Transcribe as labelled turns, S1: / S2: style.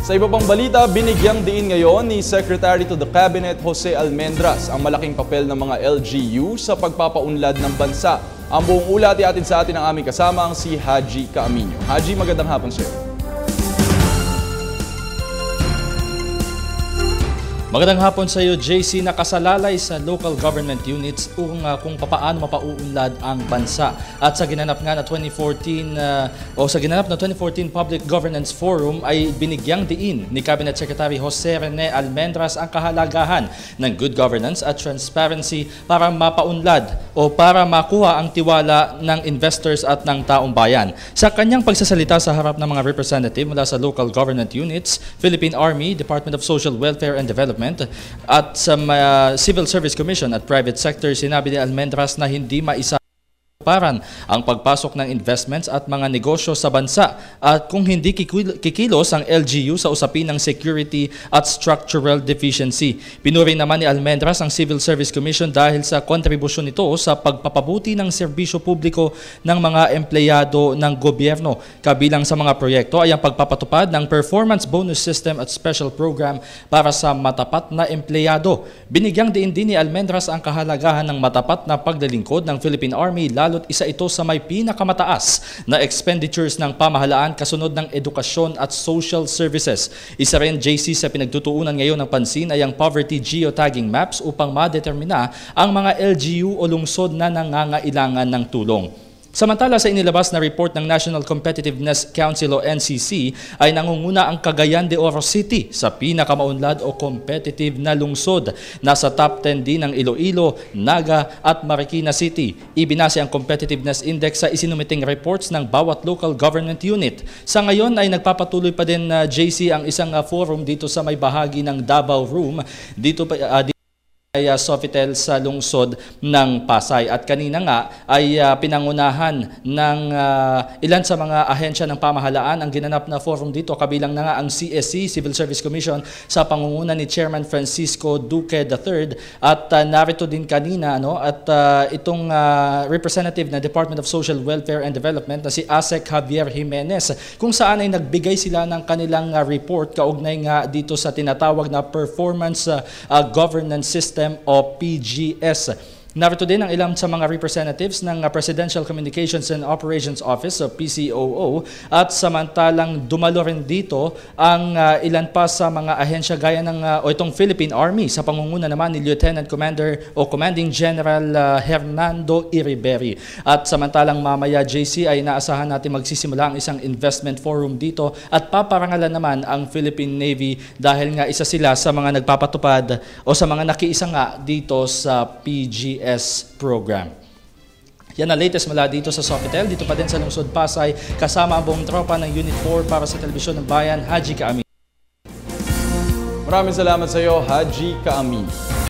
S1: Sa iba pang balita, binigyang diin ngayon ni Secretary to the Cabinet Jose Almendras ang malaking papel ng mga LGU sa pagpapaunlad ng bansa. Ang buong ulat iatin sa atin ng aming kasama ang si Haji Caaminio. Haji, magandang hapon sa iyo.
S2: Magandang hapon sa iyo, JC. Nakasalalay sa local government units kung paano mapauunlad ang bansa. At sa ginanap na 2014 Public Governance Forum ay binigyang diin ni Cabinet Secretary Jose Rene Almendras ang kahalagahan ng good governance at transparency para mapaunlad o para makuha ang tiwala ng investors at ng taong bayan. Sa kanyang pagsasalita sa harap ng mga representative mula sa local government units, Philippine Army, Department of Social Welfare and Development, at sa Civil Service Commission at private sector, sinabi ni Almendras na hindi ang pagpasok ng investments at mga negosyo sa bansa at kung hindi kikilos ang LGU sa usapin ng security at structural deficiency. Pinuri naman ni Almendras ang Civil Service Commission dahil sa kontribusyon nito sa pagpapabuti ng serbisyo publiko ng mga empleyado ng gobyerno. Kabilang sa mga proyekto ay ang pagpapatupad ng performance bonus system at special program para sa matapat na empleyado. Binigyang diin din ni Almendras ang kahalagahan ng matapat na paglilingkod ng Philippine Army, lalo't isa ito sa may pinakamataas na expenditures ng pamahalaan kasunod ng edukasyon at social services. Isa rin, JC, sa pinagtutuunan ngayon ng pansin ay ang poverty geotagging maps upang madetermina ang mga LGU o lungsod na nangangailangan ng tulong. Samantala, sa inilabas na report ng National Competitiveness Council o NCC ay nangunguna ang Cagayan de Oro City sa pinakamaunlad o competitive na lungsod. Nasa top 10 din ang Iloilo, Naga at Marikina City. Ibinase ang Competitiveness Index sa isinumiting reports ng bawat local government unit. Sa ngayon ay nagpapatuloy pa din JC ang isang forum dito sa may bahagi ng Davao Room dito ay Sofitel sa lungsod ng Pasay. At kanina nga ay pinangunahan ng ilan sa mga ahensya ng pamahalaan ang ginanap na forum dito. Kabilang na nga ang CSC, Civil Service Commission, sa pangunguna ni Chairman Francisco Duque III. At narito din kanina itong representative na Department of Social Welfare and Development na si ASEC Javier Jimenez, kung saan ay nagbigay sila ng kanilang report kaugnay nga dito sa tinatawag na Performance Governance System o PGS. Narito din ang ilang sa mga representatives ng Presidential Communications and Operations Office o PCOO, at samantalang dumalo rin dito ang ilan pa sa mga ahensya gaya ng itong Philippine Army sa pangunguna naman ni Lieutenant Commander o Commanding General Hernando Iriberi. At samantalang mamaya, JC, ay naasahan natin magsisimula ang isang investment forum dito at paparangalan naman ang Philippine Navy dahil nga isa sila sa mga nagpapatupad o sa mga nakiisa nga dito sa PGS program. Yan ang latest mula dito sa Sofitel. Dito pa din sa lungsod Pasay, kasama ang buong tropa ng Unit 4 para sa Telebisyon ng Bayan, Haji Caaminio.
S1: Maraming salamat sa iyo, Haji Caaminio.